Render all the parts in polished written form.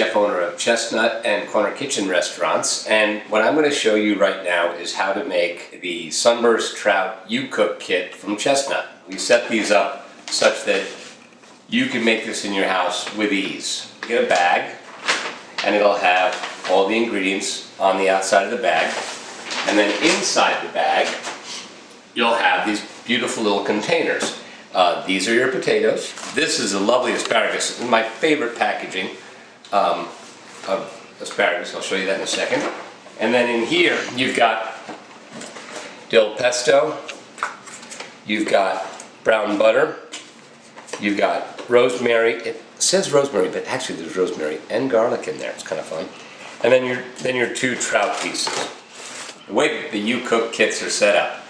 chef owner of Chestnut and Corner Kitchen restaurants, and what I'm going to show you right now is how to make the Sunburst Trout You Cook kit from Chestnut. We set these up such that you can make this in your house with ease. Get a bag, and it'll have all the ingredients on the outside of the bag, and then inside the bag you'll have these beautiful little containers. These are your potatoes. This is a lovely asparagus, my favorite packaging of asparagus. I'll show you that in a second. And then in here you've got dill pesto, you've got brown butter, you've got rosemary. It says rosemary, but actually there's rosemary and garlic in there. It's kind of fun. And then your 2 trout pieces. The way the You Cook kits are set up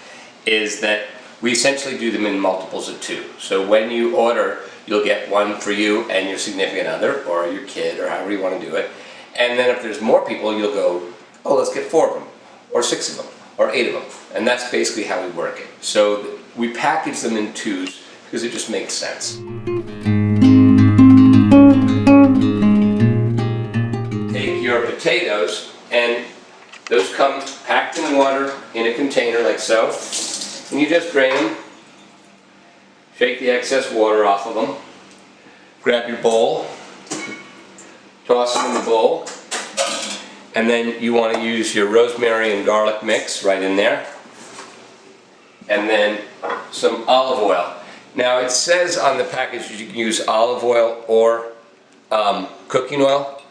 is that we essentially do them in multiples of 2. So when you order, you'll get one for you and your significant other, or your kid, or however you want to do it. And then if there's more people, you'll go, oh, let's get 4 of them, or 6 of them, or 8 of them. And that's basically how we work it. So we package them in 2s because it just makes sense. Take your potatoes, and those come packed in water in a container like so. And you just drain them, shake the excess water off of them, grab your bowl, toss them in the bowl, and then you want to use your rosemary and garlic mix right in there, and then some olive oil. Now it says on the package you can use olive oil or cooking oil.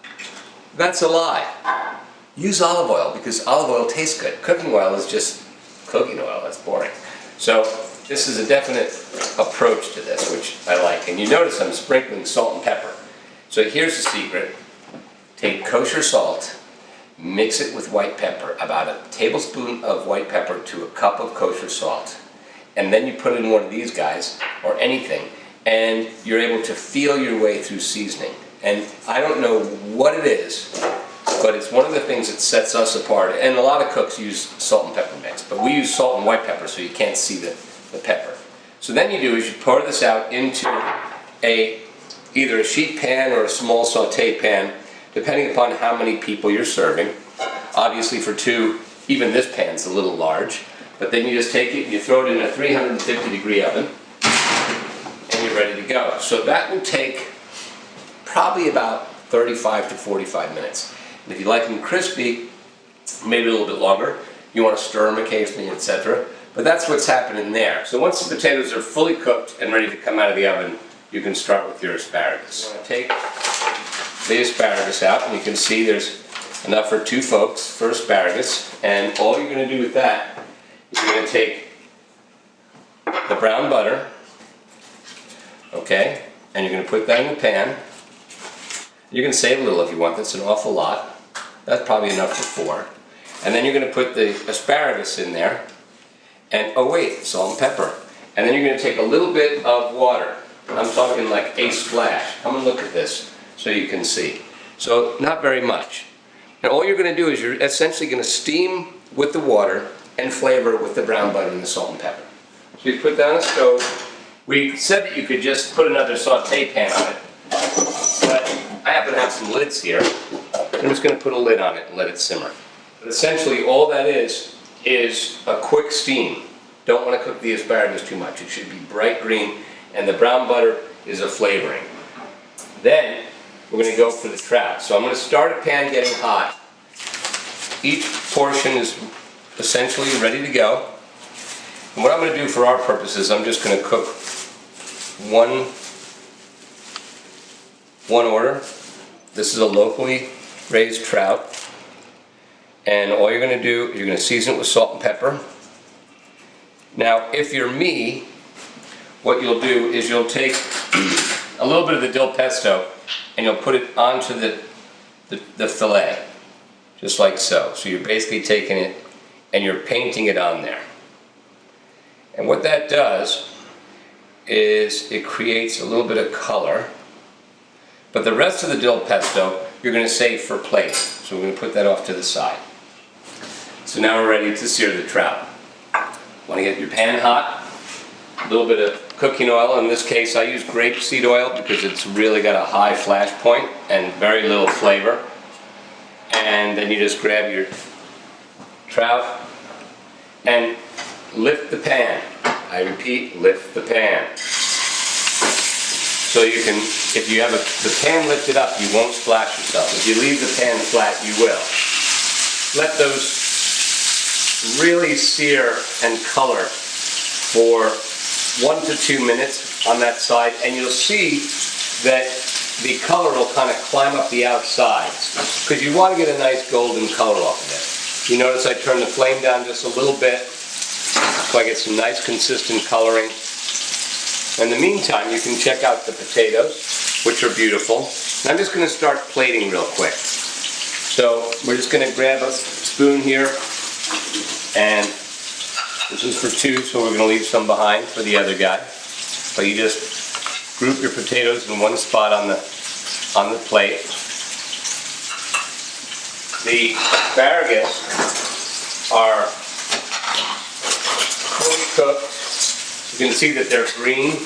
That's a lie. Use olive oil because olive oil tastes good. Cooking oil is just cooking oil, that's boring. So this is a definite approach to this, which I like. And you notice I'm sprinkling salt and pepper. So here's the secret. Take kosher salt, mix it with white pepper, about a tablespoon of white pepper to a cup of kosher salt. And then you put in one of these guys, or anything, and you're able to feel your way through seasoning. And I don't know what it is, but it's one of the things that sets us apart. And a lot of cooks use salt and pepper mix, but we use salt and white pepper so you can't see the pepper. So then you do is you pour this out into either a sheet pan or a small saute pan, depending upon how many people you're serving. Obviously for 2, even this pan's a little large, but then you just take it and you throw it in a 350-degree oven, and you're ready to go. So that will take probably about 35 to 45 minutes. And if you like them crispy, maybe a little bit longer. You want to stir them occasionally, etc. But that's what's happening there. So once the potatoes are fully cooked and ready to come out of the oven, you can start with your asparagus. Take the asparagus out, and you can see there's enough for 2 folks for asparagus. And all you're going to do with that is you're going to take the brown butter, okay, and you're going to put that in the pan. You can save a little if you want. That's an awful lot. That's probably enough for 4. And then you're going to put the asparagus in there. And, oh wait, salt and pepper. And then you're going to take a little bit of water. I'm talking like a splash. Come and look at this so you can see. So, not very much. And all you're going to do is you're essentially going to steam with the water and flavor with the brown butter and the salt and pepper. So you put that on the stove. We said that you could just put another saute pan on it. But I happen to have some lids here. I'm just going to put a lid on it and let it simmer. But essentially all that is a quick steam. Don't want to cook the asparagus too much. It should be bright green, and the brown butter is a flavoring. Then we're going to go for the trout. So I'm going to start a pan getting hot. Each portion is essentially ready to go. And what I'm going to do for our purposes, I'm just going to cook one order. This is a locally raised trout, and all you're going to do is you're going to season it with salt and pepper. Now if you're me, what you'll do is you'll take a little bit of the dill pesto and you'll put it onto the fillet, just like so. So you're basically taking it and you're painting it on there. And what that does is it creates a little bit of color. But the rest of the dill pesto you're going to save for plate. So we're going to put that off to the side. So now we're ready to sear the trout. Want to get your pan hot. little bit of cooking oil. In this case, I use grapeseed oil because it's really got a high flash point and very little flavor. And then you just grab your trout and lift the pan. I repeat, lift the pan. So you can, if you have the pan lifted up, you won't splash yourself. If you leave the pan flat, you will. Let those really sear and color for 1 to 2 minutes on that side, and you'll see that the color will kind of climb up the outsides because you want to get a nice golden color off of it. You notice I turn the flame down just a little bit so I get some nice consistent coloring. In the meantime, you can check out the potatoes, which are beautiful. And I'm just going to start plating real quick. So we're just going to grab a spoon here, and this is for 2, so we're going to leave some behind for the other guy. But you just group your potatoes in one spot on the plate. The asparagus are fully cooked. You can see that they're green,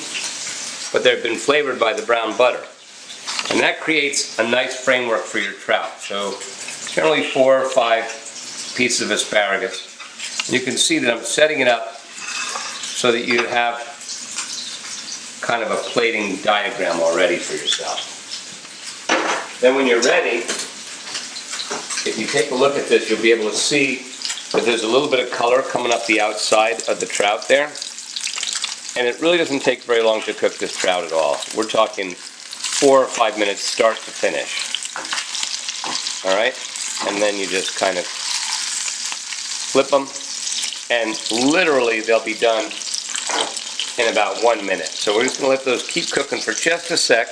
but they've been flavored by the brown butter. And that creates a nice framework for your trout. So generally 4 or 5 pieces of asparagus. You can see that I'm setting it up so that you have kind of a plating diagram already for yourself. Then when you're ready, if you take a look at this, you'll be able to see that there's a little bit of color coming up the outside of the trout there. And it really doesn't take very long to cook this trout at all. We're talking 4 or 5 minutes start to finish. All right? And then you just kind of flip them, and literally they'll be done in about 1 minute. So we're just going to let those keep cooking for just a sec,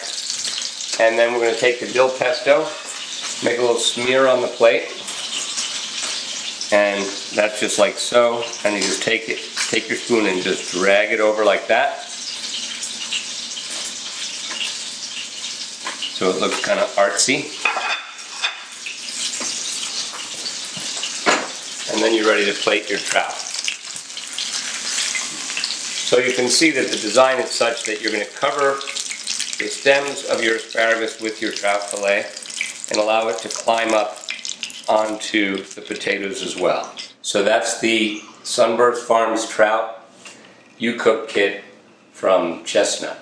and then we're going to take the dill pesto, make a little smear on the plate, and that's just like so, and you just take your spoon and just drag it over like that. So it looks kind of artsy. And then you're ready to plate your trout. So you can see that the design is such that you're going to cover the stems of your asparagus with your trout fillet and allow it to climb up onto the potatoes as well. So that's the Sunburst Farms Trout You Cook Kit from Chestnut.